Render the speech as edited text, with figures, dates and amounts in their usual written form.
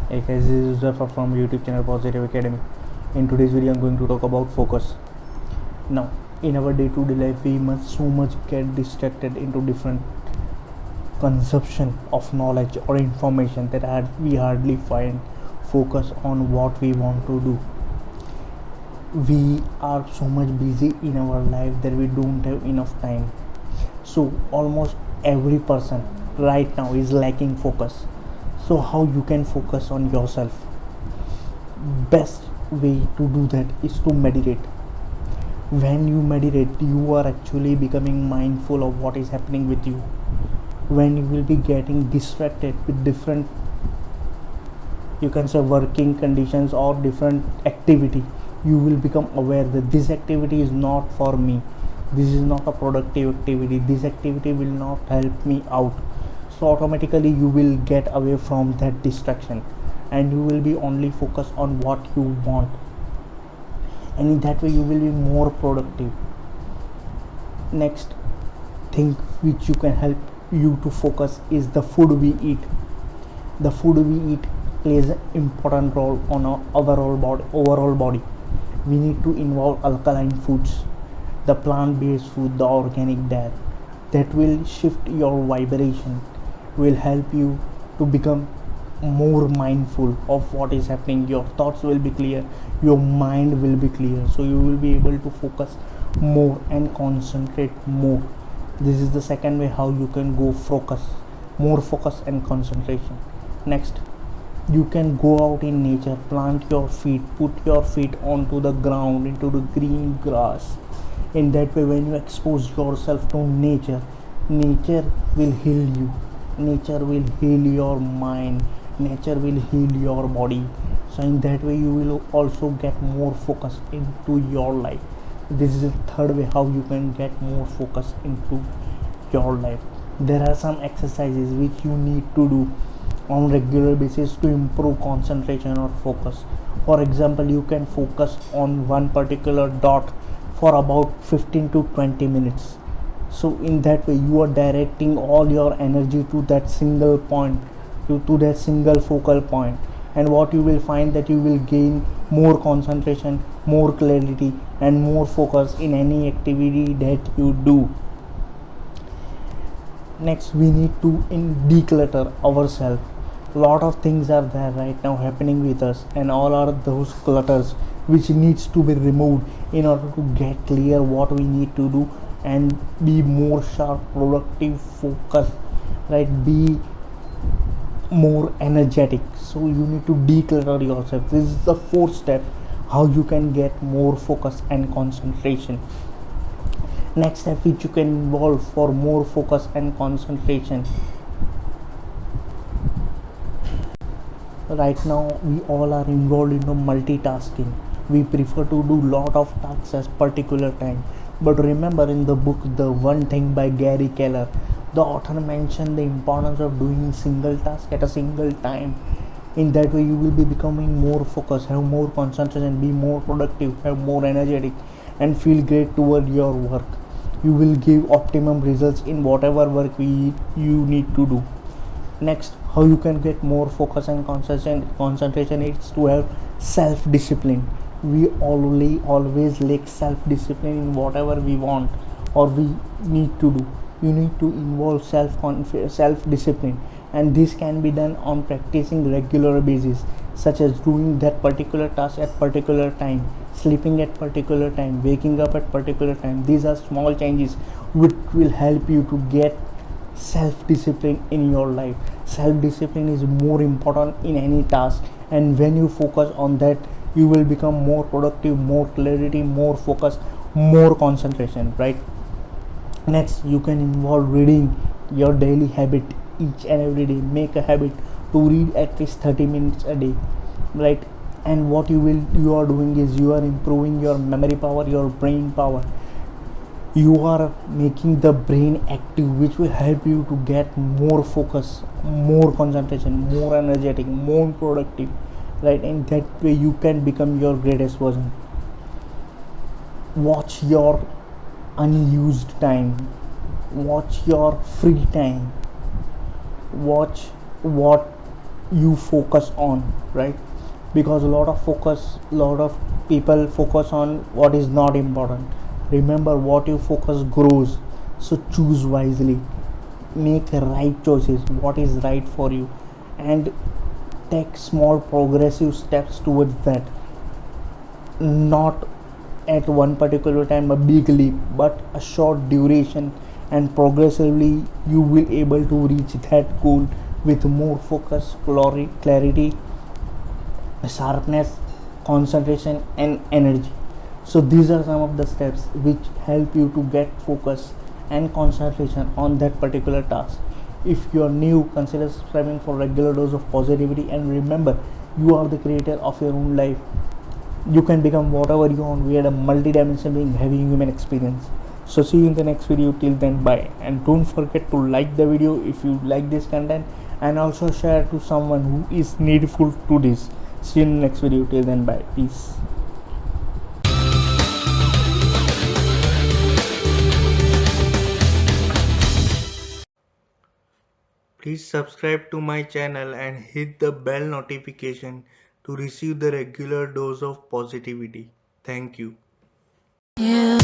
Hey guys, this is Zafar from YouTube channel Positive Academy. In today's video, I'm going to talk about focus. Now, in our day-to-day life, we must so much get distracted into different consumption of knowledge or information that we hardly find focus on what we want to do. We are so much busy in our life that we don't have enough time. So almost every person right now is lacking focus. So how you can focus on yourself? Best way to do that is to meditate. When you meditate, you are actually becoming mindful of what is happening with you. When you will be getting distracted with different, you can say, working conditions or different activity, you will become aware that this activity is not for me, this is not a productive activity, this activity will not help me out. So automatically you will get away from that distraction and you will be only focused on what you want, and in that way you will be more productive. Next thing which you can help you to focus is the food we eat. The food we eat plays an important role on our overall body. We need to involve alkaline foods, the plant-based food, the organic diet. That will shift your vibration, will help you to become more mindful of what is happening. Your thoughts will be clear, your mind will be clear, so you will be able to focus more and concentrate more. This is the second way how you can go more focus and concentration. Next, you can go out in nature, plant your feet, put your feet onto the ground, into the green grass. In that way, when you expose yourself to nature, nature will heal you, nature will heal your mind, nature will heal your body. So in that way you will also get more focus into your life. This is the third way how you can get more focus into your life. There are some exercises which you need to do on regular basis to improve concentration or focus. For example, you can focus on one particular dot for about 15 to 20 minutes. So in that way you are directing all your energy to that single point, to that single focal point, and what you will find that you will gain more concentration, more clarity and more focus in any activity that you do. Next, we need to declutter ourselves. Lot of things are there right now happening with us, and all are those clutters which needs to be removed in order to get clear what we need to do and be more sharp, productive, focused, right? Be more energetic. So you need to declutter yourself. This is the fourth step how you can get more focus and concentration. Next step which you can involve for more focus and concentration. Right now we all are involved in multitasking. We prefer to do lot of tasks at particular time. But remember, in the book The One Thing by Gary Keller, the author mentioned the importance of doing single task at a single time. In that way you will be becoming more focused, have more concentration, be more productive, have more energetic and feel great toward your work. You will give optimum results in whatever work you need to do. Next, how you can get more focus and concentration is to have self-discipline. We always lack self-discipline in whatever we want or we need to do. You need to involve self-discipline, and this can be done on practicing regular basis, such as doing that particular task at particular time, sleeping at particular time, waking up at particular time. These are small changes which will help you to get self-discipline in your life. Self-discipline is more important in any task, and when you focus on that you will become more productive, more clarity, more focus, more concentration, right? Next, you can involve reading, your daily habit. Each and every day make a habit to read at least 30 minutes a day, right? And what you are doing is you are improving your memory power, your brain power. You are making the brain active, which will help you to get more focus, more concentration, more energetic, more productive, right? In that way you can become your greatest version. Watch your unused time, watch your free time, watch what you focus on, right? Because a lot of people focus on what is not important. Remember, what you focus grows. So choose wisely, make right choices, what is right for you, and take small progressive steps towards that. Not at one particular time a big leap, but a short duration, and progressively you will able to reach that goal with more focus, clarity, sharpness, concentration, and energy. So these are some of the steps which help you to get focus and concentration on that particular task. If you are new, consider subscribing for regular dose of positivity, and remember, you are the creator of your own life. You can become whatever you want. We are a multi-dimensional being having human experience. So see you in the next video. Till then, bye, and don't forget to like the video if you like this content, and also share to someone who is needful to this. See you in the next video. Till then, bye, peace. Please subscribe to my channel and hit the bell notification to receive the regular dose of positivity. Thank you. Yeah.